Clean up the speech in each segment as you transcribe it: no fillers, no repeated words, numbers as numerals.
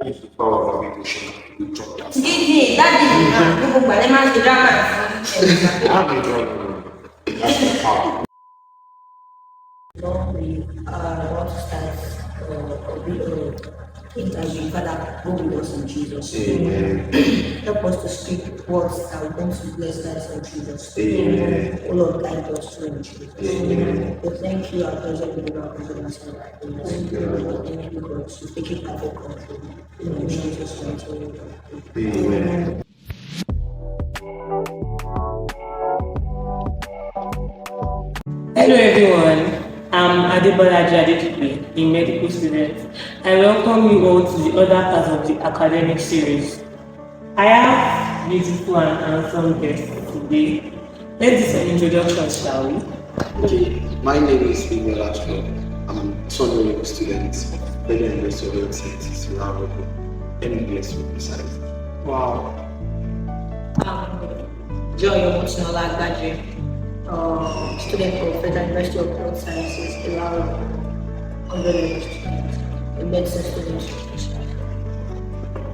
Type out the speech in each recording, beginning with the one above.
If the power of habitation, we drop that. That's the power. Want to start a video interview, Father, go with us in Jesus. Amen. Help us to speak words that we want to bless us in Jesus. Amen. Oh Lord, guide us through in Jesus. Amen. So thank you, our present with our confidence and our happiness. Thank you, God, to take it back control. In Jesus' name. Amen. Hello everyone, I'm Adebolaji Adetupe, a medical student. I welcome you all to the other part of the academic series. I have beautiful and handsome guests today. Let's do some introductions, shall we? Okay, my name is Oyeyemi. I'm a second-year student, AnEndlessOcean, MBBS to be precise. Wow. Joy Emotional Graduate, student of Federal University of Health Sciences, Ilaro, undergraduate student, a medicine student.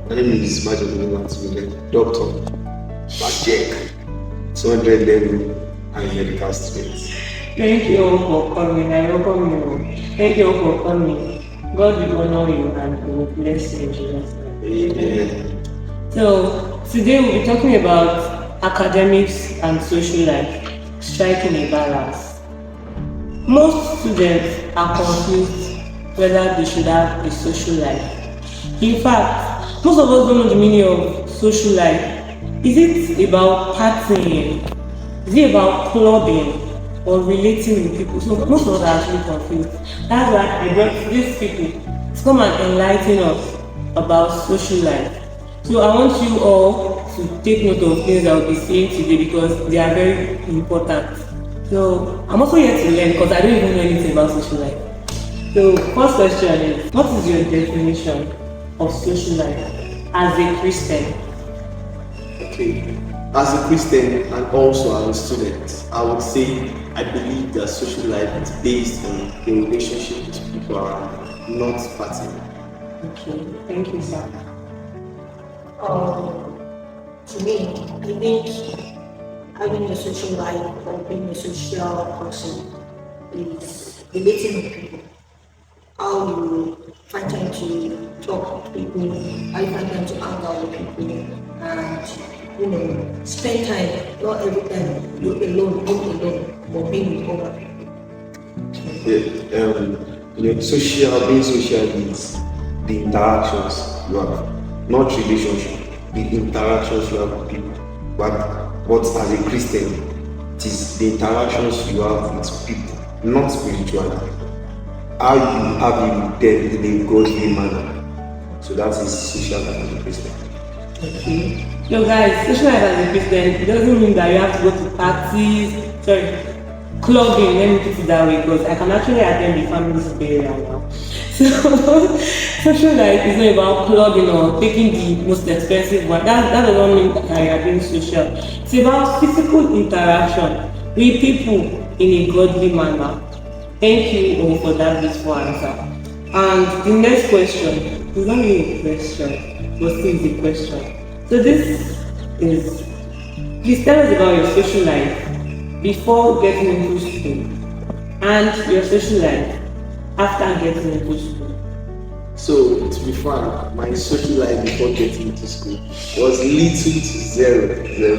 My name is Doctor Bajek, 200 level and medical student. Thank you all for coming. I welcome you. Thank you all for coming. God will honor you and He will bless you in Jesus' name. Amen. So today we'll be talking about academics and social life, striking a balance. Most students are confused whether they should have a social life. In fact, most of us don't know the meaning of social life. Is it about partying? Is it about clubbing or relating with people? So most of us are actually confused. That's why I brought these people to come and enlighten us about social life. So I want you all to take note of things I will be saying today because they are very important. So I'm also here to learn because I don't even know anything about social life. So first question is, what is your definition of social life as a Christian? Okay, as a Christian and also as a student, I would say I believe that social life is based on the relationship with people around, not partying. Okay, thank you, sir. To me, I think having a social life or being a social person is relating with people. How you find time to talk to people, how you find time to hang out with people, and spend time. Not every time you're alone, but being with other people. Being social is the interactions you have, not relationship. The interactions you have with people. But as a Christian, it is the interactions you have with people, not spiritually. How you have it with them in a godly manner. So that is social life as a Christian. Okay. So guys, social life as a Christian, it doesn't mean that you have to go to parties, clubbing, let me put it that way, because I can actually attend the family's burial now. So social life is not about clubbing or taking the most expensive one. That doesn't mean that you are being social. It's about physical interaction with people in a godly manner. Thank you all for that beautiful answer. And the next question is not really a question, but still is a question. So this is, please tell us about your social life before getting into school and your social life after getting into school. So to be frank, my social life before getting into school was little to zero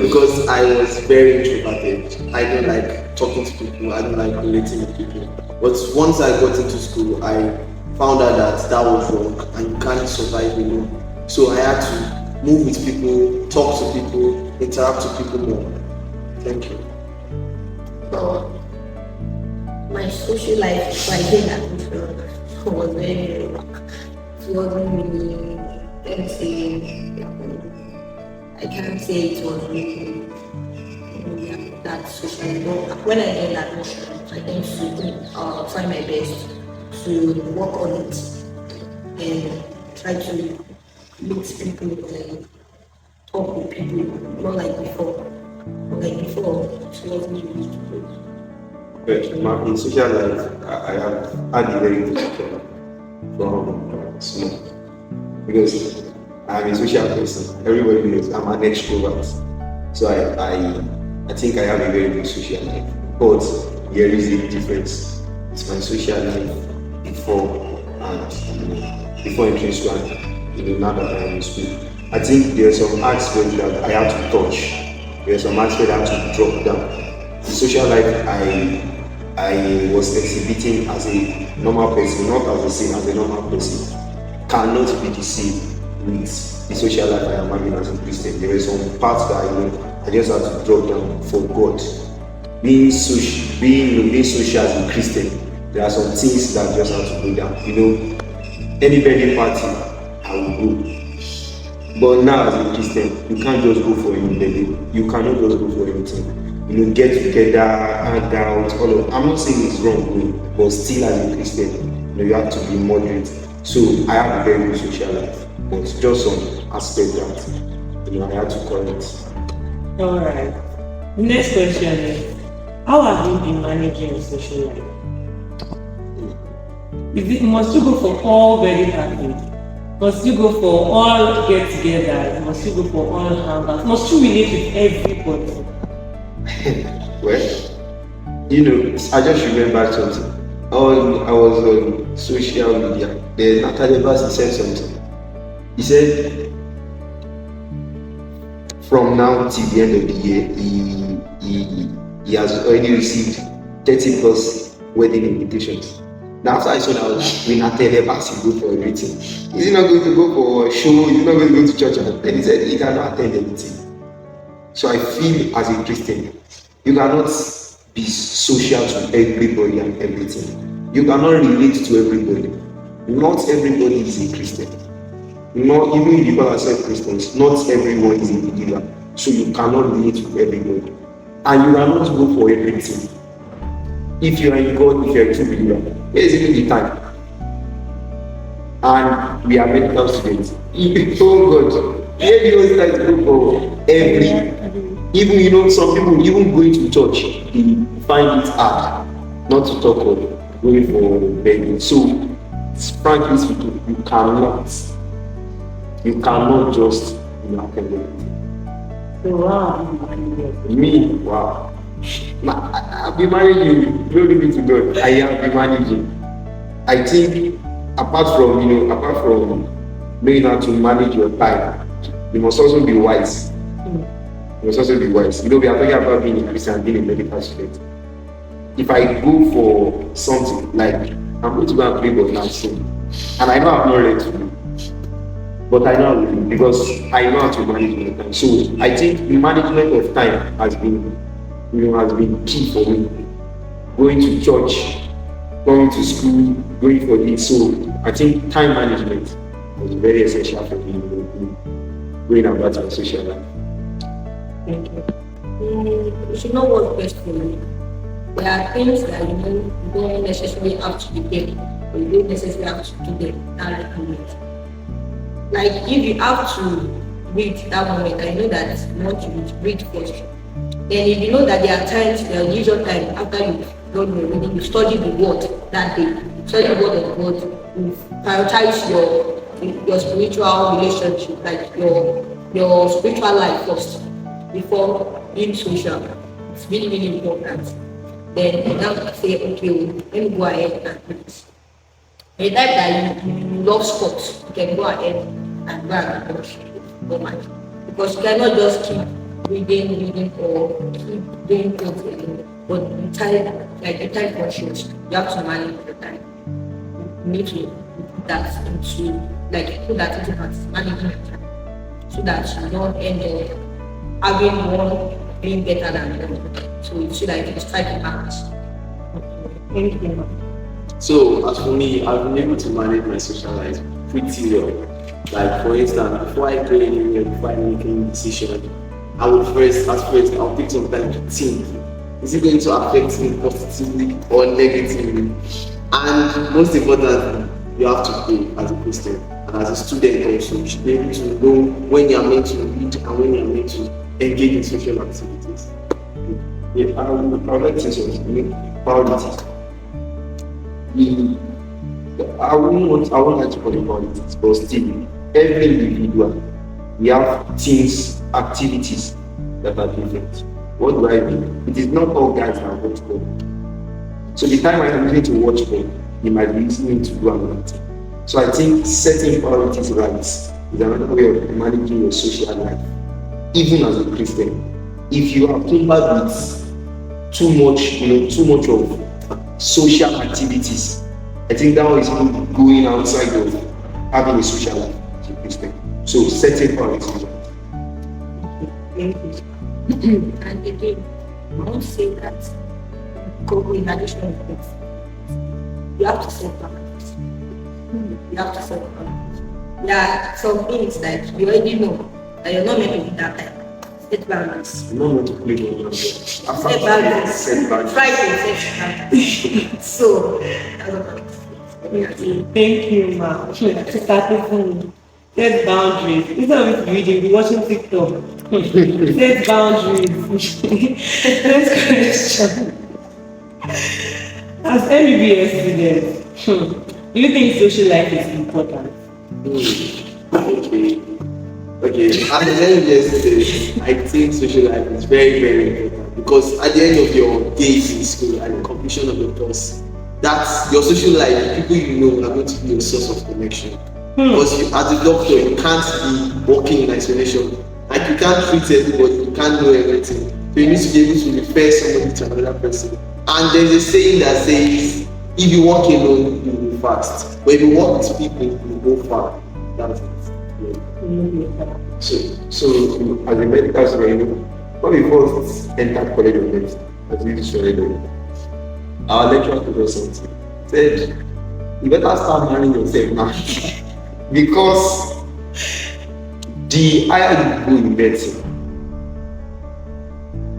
because I was very introverted. I don't like talking to people, I don't like relating with people. But once I got into school, I found out that was wrong and you can't survive alone. So I had to move with people, talk to people, interact with people more. Thank you. So my social life by then was very, it wasn't really, I can't say it was really that social. But when I get admission, I tend to try my best to work on it and try to meet people and talk with people, not like before. Like before, it wasn't really good. But in social life, I have had a very good from small. because I'm a social person. Everybody knows I'm an extrovert. So I think I have a very good social life. But there is a difference. It's my social life before and before entering school and now that I'm in school. I think there are some aspects that I have to touch. There are some aspects I have to drop down. The social life I was exhibiting as a normal person, not as a sin, as a normal person, cannot be the same with the social life I am having as a Christian. There are some parts that I just have to drop down for God. Being social as a Christian, there are some things that just have to go down. Any birthday party, I will go. But now as a Christian, you can't just go for any birthday. You cannot just go for anything. Get together, hang out, all of. I'm not saying it's wrong, but still as a Christian, you have to be moderate. So I have a very good social life, but just some aspect that I had to correct. All right. The next question is, how have you been managing your social life? Must you go for all birthday parties? Must you go for all get-togethers? Must you go for all hangouts? Must you relate with everybody? Well, I just remembered something. I was on social media. Then Natalie Bass said something. He said, from now till the end of the year, he has already received 30 plus wedding invitations. Now, after I saw that, I was like, Natalie Bass go for everything. Is he not going to go for a show? Is he not going to go to church? And he said he cannot attend everything. So I feel as a Christian, you cannot be social to everybody and everything. You cannot relate to everybody. Not everybody is a Christian. Not even if people are Christians, not everyone is a believer. So you cannot relate to everybody. And you cannot go for everything. If you are in God, if you are a true believer, where is even the time? And we are medical students. Oh God, where do you guys go for every? Even some people even going to church, they find it hard not to talk of going for begging. So frankly speaking, you cannot just attend everything. So wow, Me, wow. I've been managing, glory be to God. I have been managing. I think apart from knowing how to manage your time, you must also be wise. You must also be wise. We are talking about being a Christian, being a medical student. If I go for something like I'm going to go and play ball now soon, and I know I'm not ready to do, but I know I will do because I know how to manage my time. So I think the management of time has been key for me. Going to church, going to school, going for this. So I think time management was very essential for me going about my social life. Thank you. You should know what's best for you. There are things that you don't necessarily have to be there, or you don't necessarily have to do them that moment. Like if you have to read that moment, I know that you want to read first. Then if you know that there are times, there are usual time after you've done your reading, you study the word that day, study the word of God, you prioritize your spiritual relationship, like your spiritual life first before being social. It's really, really important. Then you have to say, okay, let me go ahead and do this. The type that you love sports, you can go ahead and go and watch so much. Because you cannot just keep reading or keep doing things again. But the time conscious, you have to manage the time. You need to put that into managing your time. So that you don't end up having one being better than the other. So you should strike a balance. thank you. So as for me, I've been able to manage my social life pretty well. Like for instance, before I go anywhere, before I make any decision, I would I'll take some time to think. Is it going to affect me positively or negatively? And most importantly, you have to grow as a Christian and as a student also. You should be able to know when you are meant to read and when you are meant to engage in social activities. Yeah, I would like to say something. Priorities. I wouldn't like to call it politics, but still, every individual, we have things, activities that are different. What do I mean? It is not all guys that watch ball. So the time I am using to watch ball, you might be listening to do another thing. So I think setting priorities right is another way of managing your social life, even as a Christian. If you are covered with too much of social activities, I think that one is going outside of having a social life as a Christian. So setting priorities. And again, I won't say that in addition to this, you have to set boundaries. You have to set boundaries. There are some things that you already know that you're not meant to be that type. Set boundaries. I'm not meant to play with Set boundaries. Try to set boundaries. So, that's what I'm saying. Thank you, ma. Set boundaries. Instead of reading, be watching TikTok. Set boundaries. Next question. As MBBS students, do you think social life is important? Okay. As an MBBS student, I think social life is very, very important because at the end of your days in school and the completion of your course, that's your social life. People you know are going to be your source of connection. Because as a doctor, you can't be working in isolation. Like you can't treat everybody, you can't know everything. So you need to be able to refer somebody to another person. And there's a saying that says, if you walk alone, you will fast. But if you walk with people, you will go far. That's it. So as a medical student, when we first entered college of medicine, as we used to our lecturer told us something. Said, you better start marrying yourself now. Because the higher you go in medicine,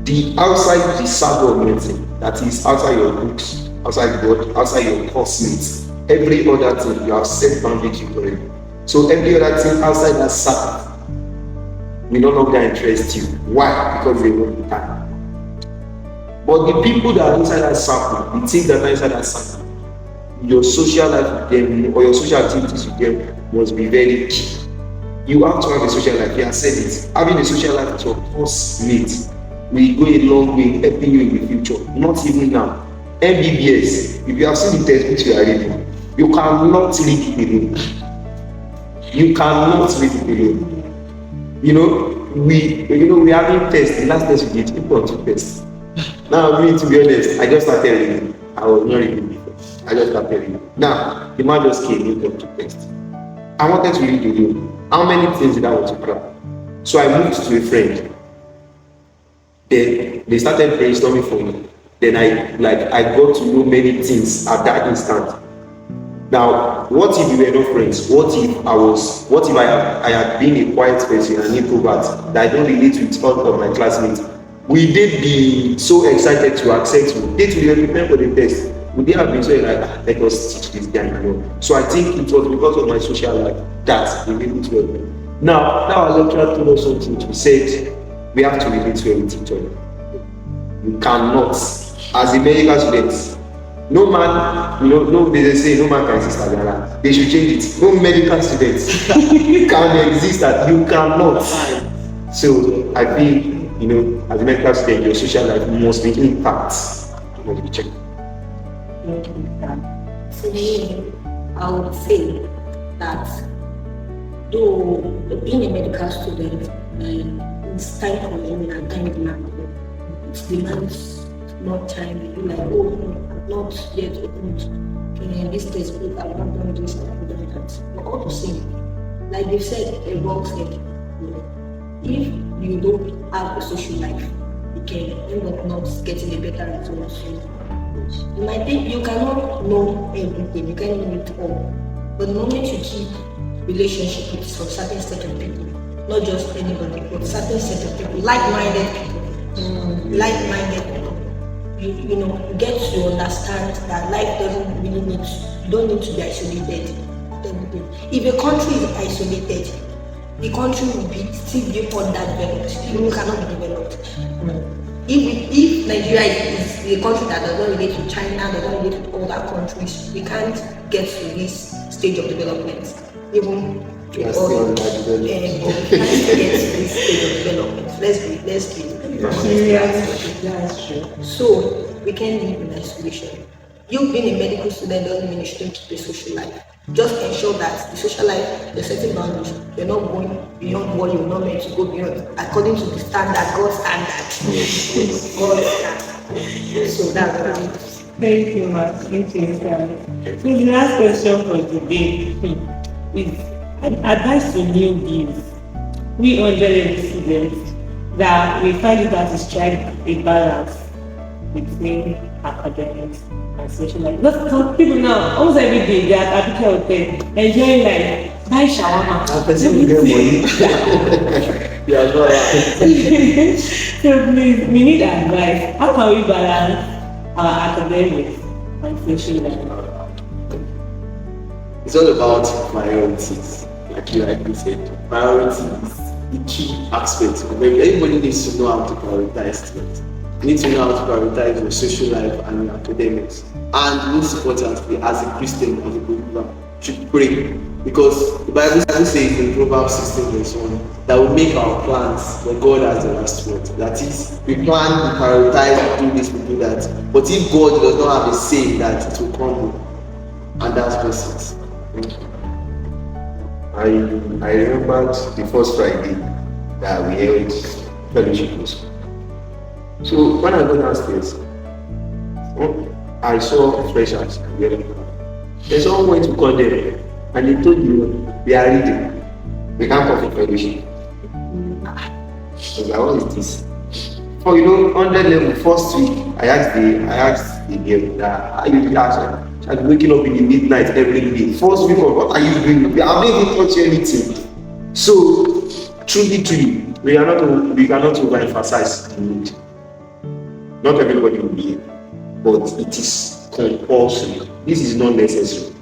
the outside the circle of medicine, that is outside your books, outside God, outside your classmates, every other thing you have set boundaries already. So every other thing outside that circle will no longer interest you. Why? Because they want the time. But the people that are inside that circle, the things that are inside that circle, your social life with them or your social activities with them must be very key. You have to have a social life. You have said it. Having a social life with your classmates will go a long way helping you in the future. Not even now. MBBS, if you have seen the textbooks you are reading, you cannot read it alone. You cannot read it alone. We having tests. The last test we did, people took tests. Now, me to be honest, I just started reading. I was not reading before. I just started reading. Now, the man just came in to test. I wanted to read alone. How many things did I want to grab? So I moved to a friend. Then they started brainstorming for me. Then I got to know many things at that instant. Now, what if we were not friends? What if I had been a quiet person, an introvert, that I don't relate with all of my classmates? Will they be so excited to accept me? They will prepare for the test. Would they have been so like, let us teach this guy now? So I think it was because of my social life that we relate well. Now our lecturer told us something. He said we have to relate well with each other. You cannot, as a medical student, no man, they say no man can exist as a man. They should change it. No medical students can exist as you cannot. So I feel, as a medical student, your social life must be intact. Must be checked. For me, I would say that though being a medical student is time consuming and time demanding, it demands more time. You're like, oh no, I'm not yet opened this textbook, I've not done this, I've not done that. But all the same, like they said, a wrong said, if you don't have a social life, you can end up not getting a better result. You might think you cannot know everything, you can't know it all. But the moment you keep relationship with some certain set of people, not just anybody, but certain set of people, like-minded people, you get to understand that life doesn't really you don't need to be isolated. If a country is isolated, the country will still be underdeveloped. People cannot be developed. If Nigeria is a country that does not relate to China, does not relate to all other countries, we can't get to this stage of development. Even You are still on that development. but we can't get to this stage of development. Let's be That's true. so we can live in isolation. You being a medical student doesn't mean you shouldn't keep a social life. Just ensure that the social life, you're setting boundaries. You're not going beyond what you're not meant to go beyond, according to the standard, God's standard. God's standard. So that's what I'm Thank you, Mark. Thank you, sir. So the last question for today is advice to newbies. We underage students that we find it hard to strike a balance between academics and social life. Because some people now, almost every day, they are at Abigail Hotel, enjoying life, buy shawarma. Person will get money. Yeah, no, So please, we need advice. How can we balance our academics and social life? it's all about priorities. Like you said, priority is the key aspect. Everybody needs to know how to prioritize things. You need to know how to prioritize your social life and your academics. And most importantly, as a Christian, as a believer, you should pray. Because the Bible says in Proverbs 16 verse 1 that we make our plans, but God has the last word. That is, we plan, we prioritize, we do this, we do that. But if God does not have a say, that it will crumble. And that's just it. Thank you. I remembered the first Friday that we held fellowship with school. So when I go downstairs, I saw freshers and the other people. Then someone went to call them and they told you they are reading. They can't come for fellowship. I was like, what is this? For 100 level, first week, I asked the girl that I usually ask her. I've been waking up in the midnight every day. First week of what are you doing? I haven't even taught you anything. So, truly, we cannot overemphasize the need. Not everybody will be here, but it is compulsory. This is not necessary.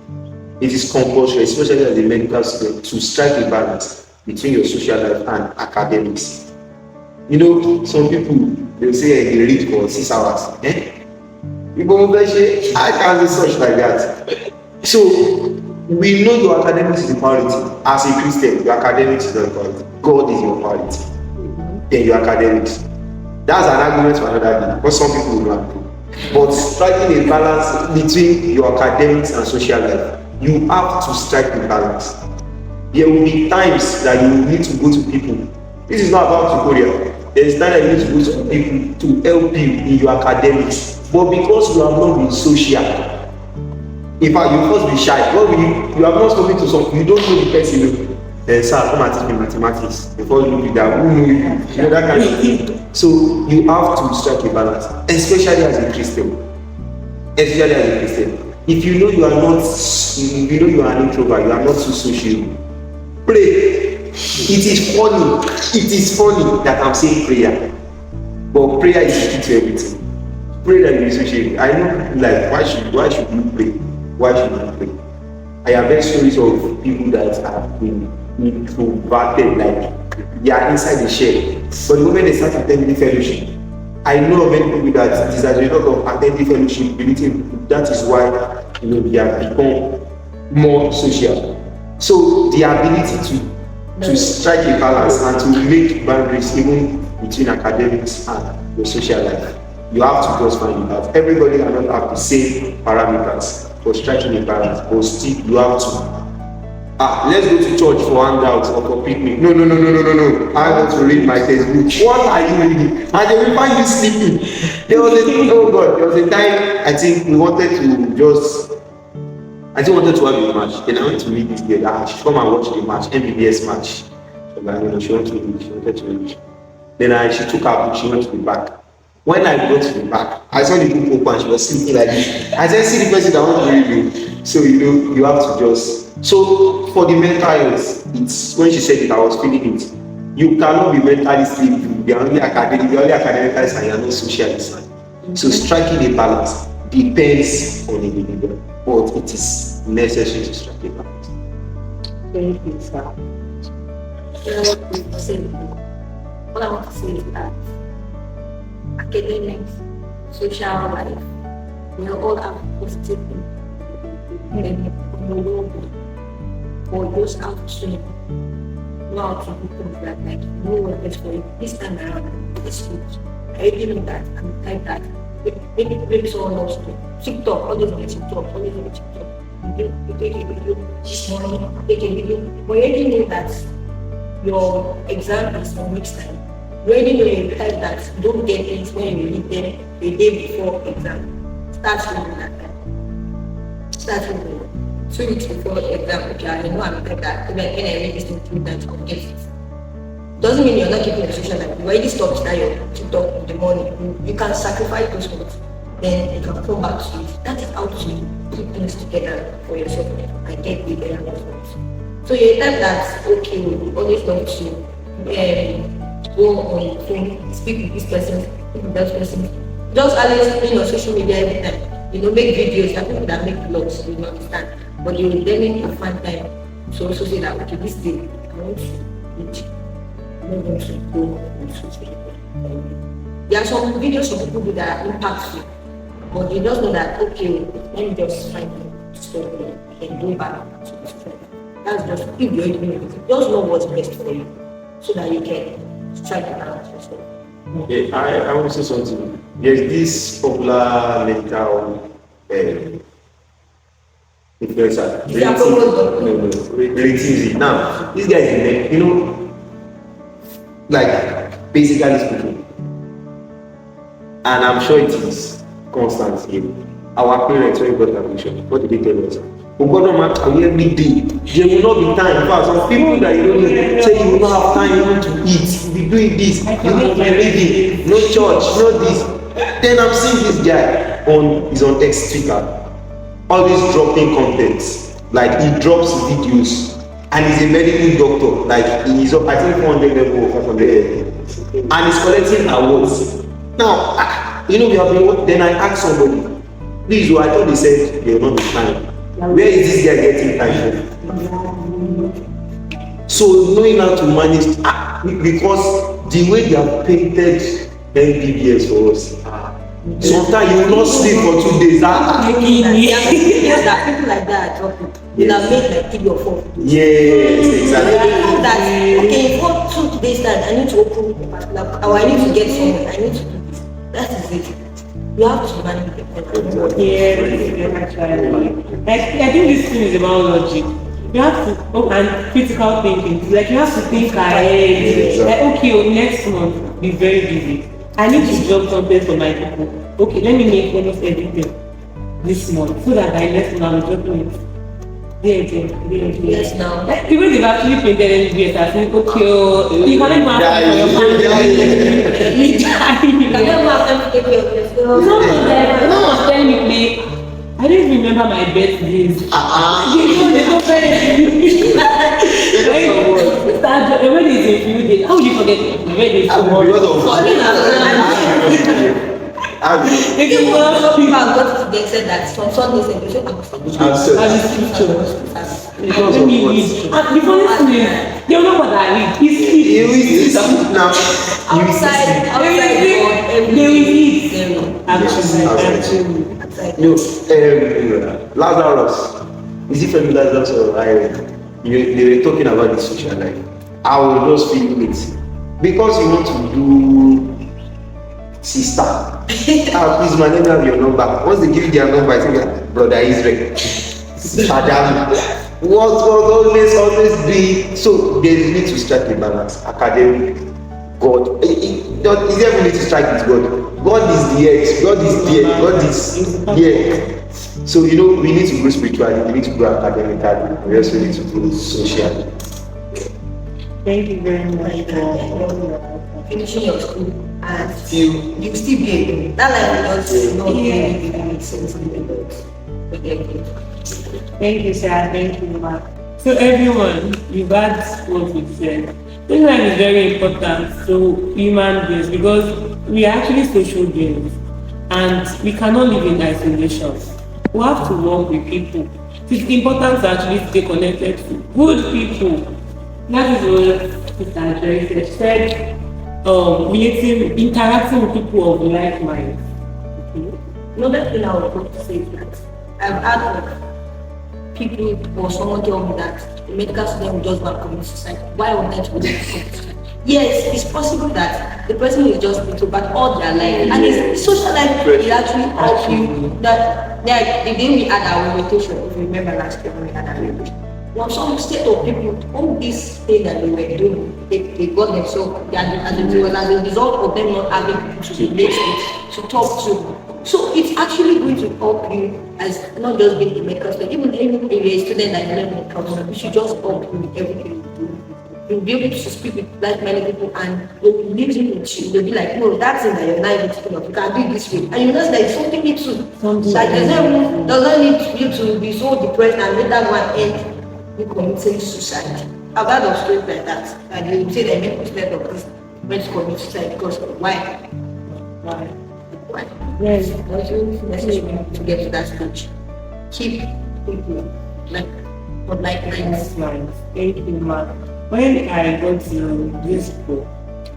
It is compulsory, especially as a medical student, to strike a balance between your social life and academics. Some people, they'll say they read for 6 hours. People I can't do such like that. So we know your academics is the priority. As a Christian, your academics is not the priority. God is your priority. Then your academics. That's an argument for another day, but some people will not do. But striking a balance between your academics and social life, you have to strike the balance. There will be times that you will need to go to people. This is not about tutorial. There is time that you need to go to people to help you in your academics. But because you have not been social, in fact, you first be shy. What will you have not spoken to someone, you don't know the person. Sir, come and teach me mathematics. Before you do that, who know you? That kind of thing. So you have to strike a balance, especially as a Christian. If you know you are not, you are an introvert, you are not so social, pray. It is funny that I'm saying prayer, but prayer is the key to everything. Pray that you social. I know, like, why should you pray? Why should you pray? I have heard stories of people that have been introverted, like they are inside the shell. But the moment they start attending fellowship, I know of many people that it is as a result of attending fellowship, that is why they have become more social. So the ability to strike a balance and to make boundaries even between academics and your social life, you have to just find it out. Everybody cannot have the same parameters for striking a balance, but still you have to. Let's go to church for handouts or for picnic. No. I want to read my textbook. What are you reading? And they will find you sleeping. There was a time I think we wanted to have a match. Then I went to meet this girl. She come and watch the match, MBBS match. So she wanted to read. Then she took her book, she went to the back. When I got to the back, I saw the book open and she was sleeping like this. I said, see the person that wants to read you. So you have to just. So for the mental health, it's when she said it, I was feeling it. You cannot be mentally sleepy. You're only academic, and you're not socially sound. So striking a balance depends on the individual, but it is necessary to strike a balance. Thank you, sir. What I want to say is that academics, social life, we all have positive things. For those out to know how to do things like you know what best for you. This time around, this week, I already know that I'm the type that maybe someone else to TikTok, always on TikTok, always on TikTok. You take a video this morning, take a video, but you already know that your exam is for next time. You already know you're the type that don't get things when you read them the day before exam. Start reading that time. Start reading 2 weeks before the exam. Okay, I know I'm the type that when I read this thing 3 times, I'll get it. Doesn't mean you're not keeping your social life. You already stopped that your TikTok in the morning. You can sacrifice those minutes. Then you can come back to it. That is how to keep things together for yourself and get the better results. So you're the type that's okay, you always love to go on your phone, speak with this person, speak with that person. Just always clean your social media every time. You know, make videos. There are people that make vlogs, you don't understand. But you will then make a fun time to also say that, okay, this day I want to eat. I'm not going to go on social media. There are some videos some people do that are impactful. But you just know that, okay, let me just find to stop there and go back to this friend. That's just, if you're doing it, just know what's best for you so that you can strike a balance yourself. Okay, I want to say something. There's this popular medical influencer. Relatively. Now, this guy is, you know, like, basically speaking, and I'm sure it is constant in our parents when we got admission. What did they tell us? We got no matter every day. There will not be time. In fact, some people that you don't know say you will not have time even to eat. You'll be doing this, you will be reading, no church, no this. Then I'm seeing this guy he's on X Twitter, always dropping content. Like he drops videos and he's a medical doctor. Like he's up, I think 400 level or 500 level. And he's collecting awards. Now, you know, we have been, then I asked somebody, please, I thought they said they will not be time. Where is this guy getting time from? So knowing how to manage, because the way they have painted MBBS for us, sometimes you will not sleep for 2 days. That people like that are dropping. They have made like 3 or 4 videos. Yes, exactly. That, okay, for 2 days that I need to open a particular, or I need to get something, I need to do this. That is it. You have to manage the point. Yeah, actually. I think this thing is about logic. You have to, and critical thinking. Like you have to think ahead. Like, okay, next month, be very busy. I need to drop something for my people. Okay, let me make almost everything this month so that by next month I'm dropping it. Yes, now. People they've actually painted MBBS as saying, okay, you can't even have time for your family. You cannot have time to take care of yourself. No one was telling me, I don't remember my birthdays. They don't when it's a few days, how would you forget my birthday tomorrow? People have got to the extent that some Sundays and they The funniest thing is, they don't know what I read. It's now. outside they will eat. Actually. No, Lazarus. Is it from Lazarus or they were talking about the social life. I will just feel it because you want to do sister. Please, my name have your number. Once they give you their number, I think brother Israel. Adam. What always be so they need to strike a balance. Academic, God. Is there really to strike with God? God is the X, God is there, God is here. So you know we need to grow spiritually, we need to grow academically, we also need to grow socially. Thank you very much for finishing your school and you still be able. That life will not really make sense in the world. Thank you, Sarah. Thank you, Mark. So everyone, you've had what we said. This life is very important to human beings because we are actually social beings and we cannot live in isolation. We have to work with people. It's important to actually stay connected to good people. That is what Mr. Joyce said. Interacting with people of like minds. Another thing I would want to say is that I've had people or someone tell me that a medical student will just go and commit suicide. Why would that commit suicide? Yes, it's possible that the person is just little, but all their life, and it's social life will actually help you. That like the day we had our orientation, if you remember last year when we had our orientation, now some state of people, all this thing that they were doing, they got themselves, as a result of them not having people to relate with, to talk to. So it's actually going to help you as not just being a medical student, even if you're a student that you're not medical student, you should just help you with everything you do. You'll be able to speak with like-minded people and they'll be living with you. They'll be like, no, that's thing that you're not even thinking of. You can do it this way. And you know that something needs to, like, doesn't need you to be so depressed and let that one end you committing suicide. I've heard of stories like that. And they would say that many percent of this went to commit suicide because of why? Why? Yes, it's necessary to get to that stage. Keep people Nice. Thank you, Ma. When I got to this school,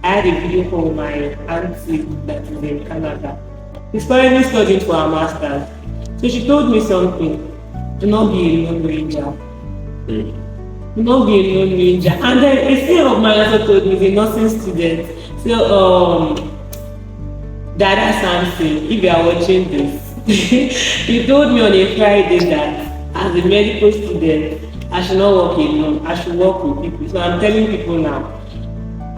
I had a video call with my auntie that is in Canada. She's currently studying for her master's. So she told me something. Do not be a lone ranger. Do not be a lone ranger. And then a friend of mine also told me, the nursing student. So Dada Samson, if you are watching this, he told me on a Friday that as a medical student, I should not work alone, I should work with people. So I'm telling people now,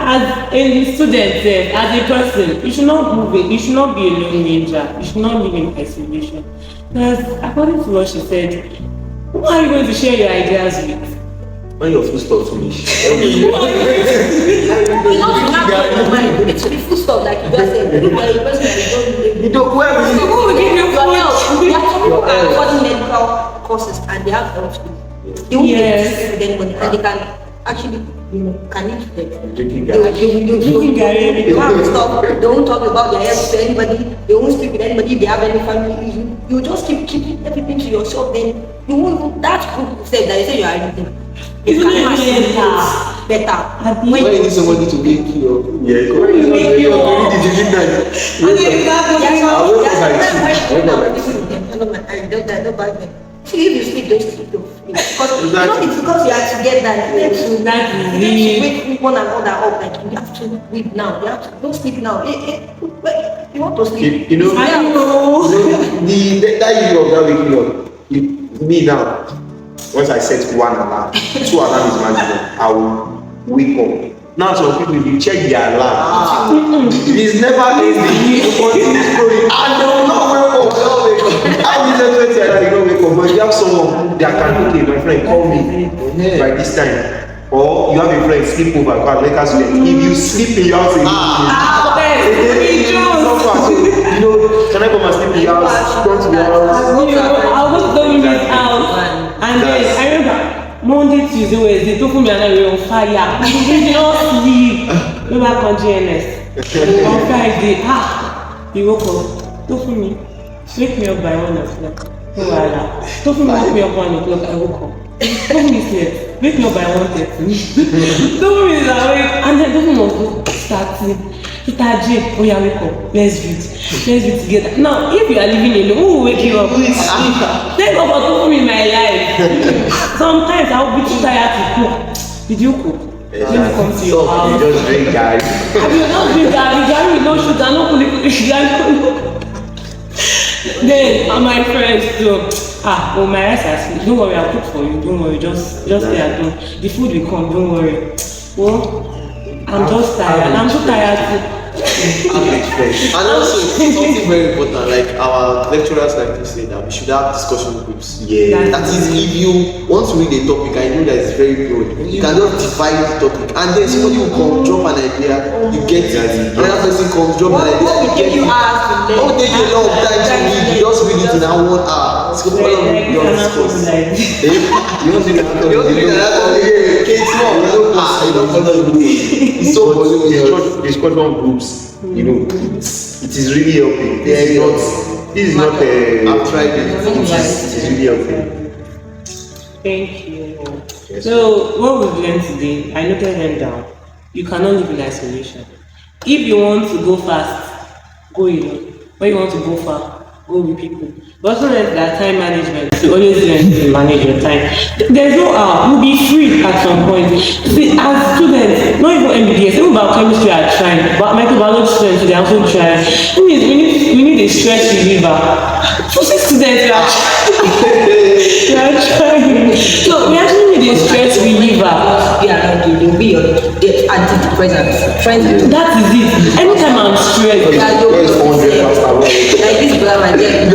as a student, as a person, you should not move it, you should not be a lone ranger, you should not live in isolation. Because according to what she said, who are you going to share your ideas with? When your food stop finish. It's the food stuff like you just said. You are a person that You don't whoever who will give you food? There are some people are studying medical courses and they have health. They won't get to speak with anybody and they can actually, can eat them. They won't stop. They won't talk about their health to anybody. They won't speak with anybody if they have any family issue. You just keep keeping everything to yourself. Then you won't. That group said that you say you are everything. Isn't it better? When you need somebody to make you up, Yeah, make you up. See, if you sleep, don't sleep. Because it's because you have to get that. You have to wake one another up. Like you have to wait now. You have to don't sleep now. You want to sleep? You know, that you of that waking up. Me now. Once I set one alarm, 2 alarms is manageable. I will wake up. Now some people, if you check their alarm, it's never ending. You continue scrolling, and they will not wake up. How is it 20 and they don't wake up? But you have someone that can, okay, my friend, call me by this time. Or you have a friend sleep over, because make us sleep. If you sleep in your house, you know, can I come and sleep in your house? Come to your house. I'll go to the house. And then I remember Monday, Tuesday, Wednesday, Tofunmi and I were on fire. We did not sleep. We were on GNS. On Friday, he woke up. Tofunmi, wake me up by 1 o'clock. Tofunmi wake me up 1 o'clock. I woke up. Tofunmi slept. Wake me up by 1:30. Tofunmi is awake. And then Tofunmi was starting. Itaji, oh yeah, wake up. Let's read together. Now, if you are living alone, who will wake you up? Thank God for Tofunmi in my life. Sometimes I'll be too tired to cook. Did you cook? Let me come to your house. You just drink Gary. Have you not drink Gary with no sugar, no kuli. Then, my friends too. Oh, my rice has finished. Don't worry, I'll cook for you. Don't worry, just stay at home. The food will come, don't worry. Well, I'm just tired. I'm so tired too. And also something very important, like our lecturers like to say that we should have discussion groups. Yeah. That is, if you want to read a topic and you know that it's very broad, you cannot divide the topic. And then somebody will come, drop an idea, you get it. Another person comes, drop an idea. What will take you hours to learn? What will take you a long time to read? You just read it in that 1 hour. It's going to be your discourse. You don't see that. You don't read that. It's small. You don't follow the rules. It's so voluminous. Discussion groups. You know, it is really helping. This is not I've tried it. It is really helping. Thank you. Yes. So, what we've learned today, I noted them down. You cannot live in isolation. If you want to go fast, go alone. When you want to go far, go with people. But also learn that time management. You always learn to manage your time. There's no how. You'll be free at some point. See, as students, not even MBBS, even biochemistry are trying, but microbiology students they are also trying. It means we need a stress reliever. Physics students we are trying. So we actually need a stress reliever. Yeah, they'll be your antidepressants. That is it. Anytime I'm stressed, Yeah, Where is 400 past hour? like this brother, my dear,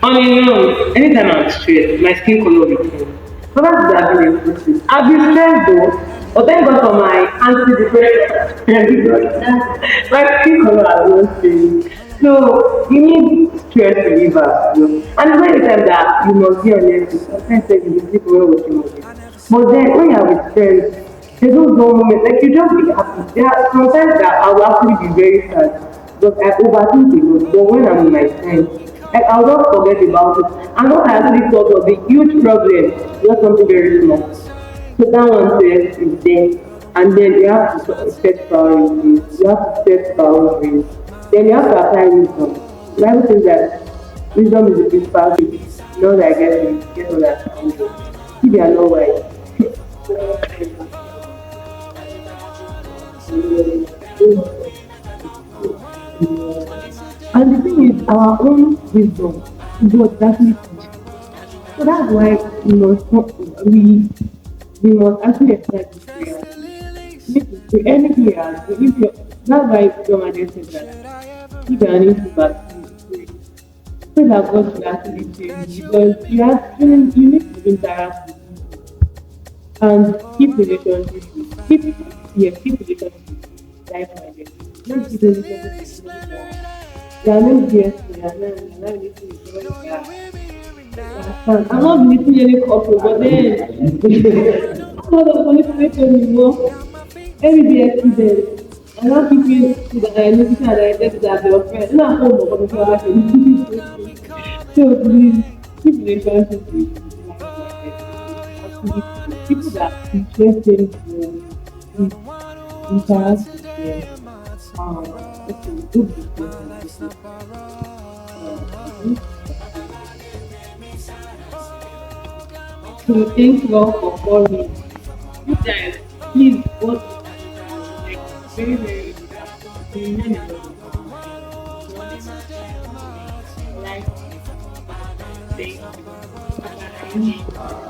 on a norm, anytime I'm stressed, my skin color will change. So that's the ability. I've been stressed though, but thank God for my antidepressant. My skin color has not changed. So you need stress reliever. And it's not the time that you must be on Netflix. Sometimes you sleep well with your movie. But then when you're with friends, there's no dull moment. Like you just be happy. There are sometimes that I will actually be very sad. But I overthink a lot. But when I'm with my friends, like I'll just forget about it. And what I actually thought was a huge problem, not something very small. So that one says is there. And then you have to set priorities. You have to set boundaries. Then you have to apply wisdom. The Bible says that wisdom is the principal gift. Know that I get understanding. If you are not wise. And the thing is, our own wisdom is what actually teach. So that's why we must actually expect this prayer. Anything you ask, if you that's why John said that if you are an introvert, pray. Pray that God will actually change you because you need to interact with people and keep relationships keep relationships like-minded. Don't keep relationships with people they are not BS, they are not relating with somebody that I'm not meeting any couple, but then I'm not a police anymore. Every day accident. I'm not keeping to the notification and identity that your friend. Not home or coming so please keep relationships with like-minded people that are interested in interact with them. Okay, good business. So thank you all for calling. You guys, please watch like very very important. You learn a lot. Like, thank you.